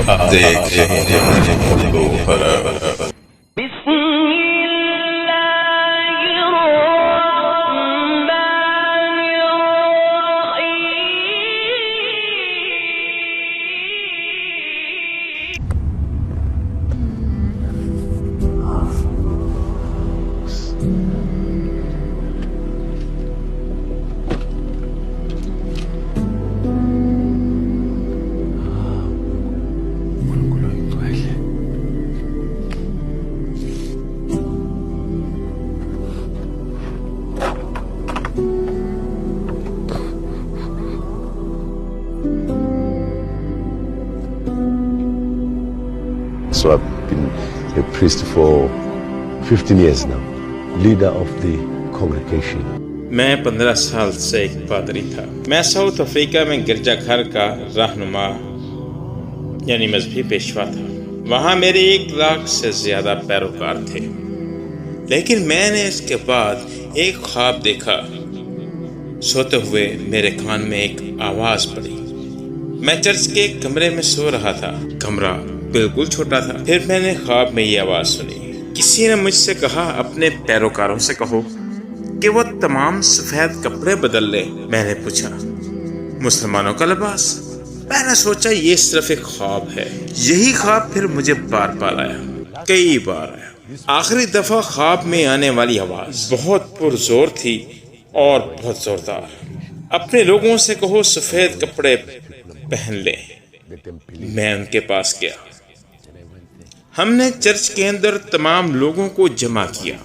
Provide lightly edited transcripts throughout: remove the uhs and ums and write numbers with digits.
आप देख रहे हैं मुल्को खबर। So I've been a priest for 15 years now, leader of the congregation. मैं 15 साल से एक पादरी था। मैं साउथ अफ्रीका में गिरजाघर का रहनुमा यानी मजहबी पेशवा था। वहाँ मेरे 1 लाख से ज़्यादा पैरोकार थे। लेकिन मैंने इसके बाद एक ख्वाब देखा। सोते हुए मेरे कान में एक आवाज़ पड़ी। मैं चर्च के एक कमरे में सो रहा था। कमरा बिल्कुल छोटा था। फिर मैंने ख्वाब में ये आवाज़ सुनी। किसी ने मुझसे कहा, अपने पैरोकारों से कहो कि वो तमाम सफ़ेद कपड़े बदल ले। मैंने पूछा, मुसलमानों का लिबास? मैंने सोचा ये सिर्फ एक ख्वाब है। यही ख्वाब फिर मुझे बार बार आया, कई बार आया। आखिरी दफ़ा ख्वाब में आने वाली आवाज़ बहुत पुरजोर थी और बहुत ज़ोरदार। अपने लोगों से कहो सफ़ेद कपड़े पहन ले। मैं उनके पास गया। हमने चर्च के अंदर तमाम लोगों को जमा किया।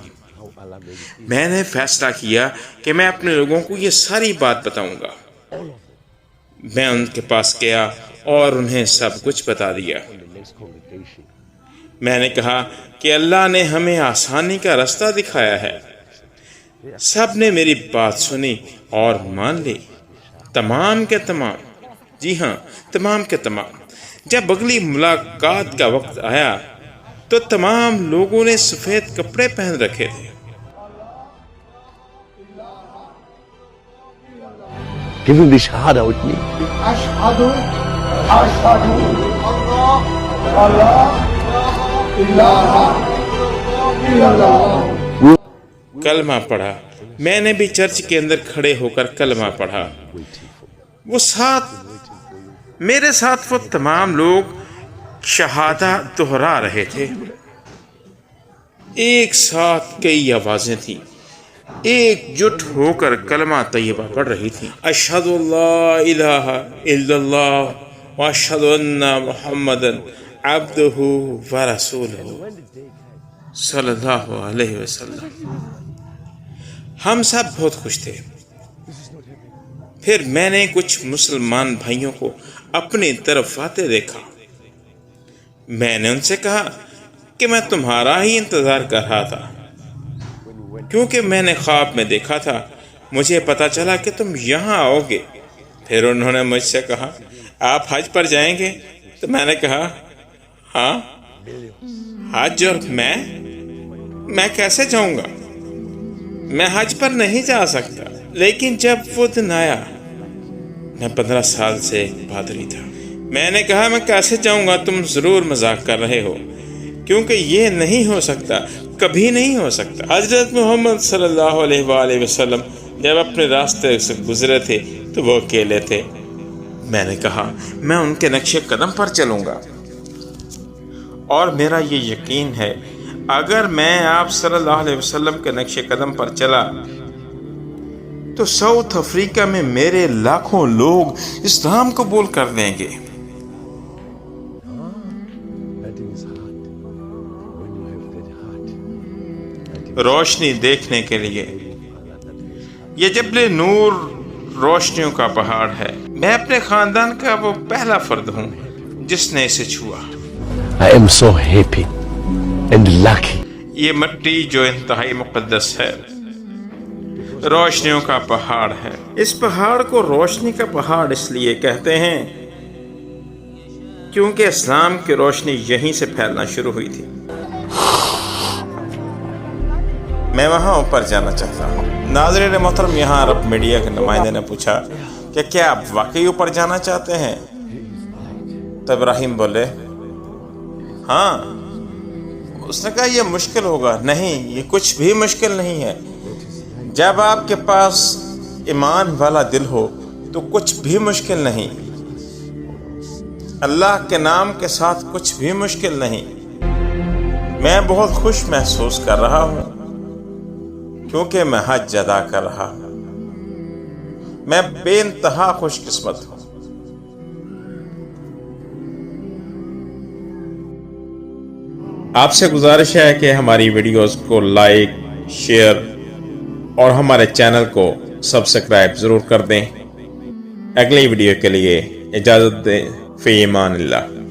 मैंने फैसला किया कि मैं अपने लोगों को ये सारी बात बताऊंगा। मैं उनके पास गया और उन्हें सब कुछ बता दिया। मैंने कहा कि अल्लाह ने हमें आसानी का रास्ता दिखाया है। सब ने मेरी बात सुनी और मान ली। तमाम के तमाम, जी हाँ, तमाम के तमाम। जब अगली मुलाकात का वक्त आया तो तमाम लोगों ने सफेद कपड़े पहन रखे थे। Giving the shahada with me. Ashhadu Allah ilaha illallah. कलमा पढ़ा। मैंने भी चर्च के अंदर खड़े होकर कलमा पढ़ा। मेरे साथ वो तमाम लोग शहादा दोहरा रहे थे। एक साथ कई आवाजें थी, एकजुट होकर कलमा तैयबा पढ़ रही थी। अशहदु अल्ला इलाहा इल्लल्लाह व अशहदु अन्ना मुहम्मदन अब्दुहु व रसूलुहु सल्लल्लाहु अलैहि वसल्लम। हम सब बहुत खुश थे। फिर मैंने कुछ मुसलमान भाइयों को अपनी तरफ आते देखा। मैंने उनसे कहा कि मैं तुम्हारा ही इंतज़ार कर रहा था, क्योंकि मैंने ख्वाब में देखा था। मुझे पता चला कि तुम यहाँ आओगे। फिर उन्होंने मुझसे कहा, आप हज पर जाएंगे? तो मैंने कहा, हाँ। हज? और मैं कैसे जाऊँगा? मैं हज पर नहीं जा सकता। लेकिन जब वो दिन आया, मैं 15 साल से एक पादरी था। मैंने कहा, मैं कैसे जाऊंगा? तुम जरूर मजाक कर रहे हो, क्योंकि ये नहीं हो सकता, कभी नहीं हो सकता। हजरत मोहम्मद सल्लल्लाहु अलैहि वसल्लम जब अपने रास्ते से गुजरे थे तो वो अकेले थे। मैंने कहा, मैं उनके नक्शे कदम पर चलूंगा। और मेरा ये यकीन है, अगर मैं आप सल्लल्लाहु अलैहि वसल्लम के नक्शे कदम पर चला तो साउथ अफ्रीका में मेरे लाखों लोग इस्लाम कबूल कर लेंगे। रोशनी देखने के लिए ये जबले नूर रोशनियों का पहाड़ है। मैं अपने खानदान का वो पहला फर्द हूँ जिसने इसे छुआ। I am so happy and lucky. ये मिट्टी जो इंतहाई मुक़द्दस है, रोशनियों का पहाड़ है। इस पहाड़ को रोशनी का पहाड़ इसलिए कहते हैं क्योंकि इस्लाम की रोशनी यहीं से फैलना शुरू हुई थी। मैं वहाँ ऊपर जाना चाहता हूँ। नाज़रीन मोहतरम, यहाँ अरब मीडिया के नुमाइंदे ने पूछा कि क्या आप वाकई ऊपर जाना चाहते हैं? तो इब्राहिम बोले, ہاں، اس نے کہا یہ مشکل ہوگا. نہیں، یہ کچھ بھی مشکل نہیں ہے. جب آپ کے پاس ایمان والا دل ہو تو کچھ بھی مشکل نہیں. اللہ کے نام کے ساتھ کچھ بھی مشکل نہیں. میں بہت خوش محسوس کر رہا ہوں کیونکہ میں حج ادا کر رہا ہوں. میں بے انتہا خوش قسمت ہوں. آپ سے گزارش ہے کہ ہماری ویڈیوز کو لائک، شیئر اور ہمارے چینل کو سبسکرائب ضرور کر دیں. اگلی ویڈیو کے لیے اجازت دیں. فی امان اللہ.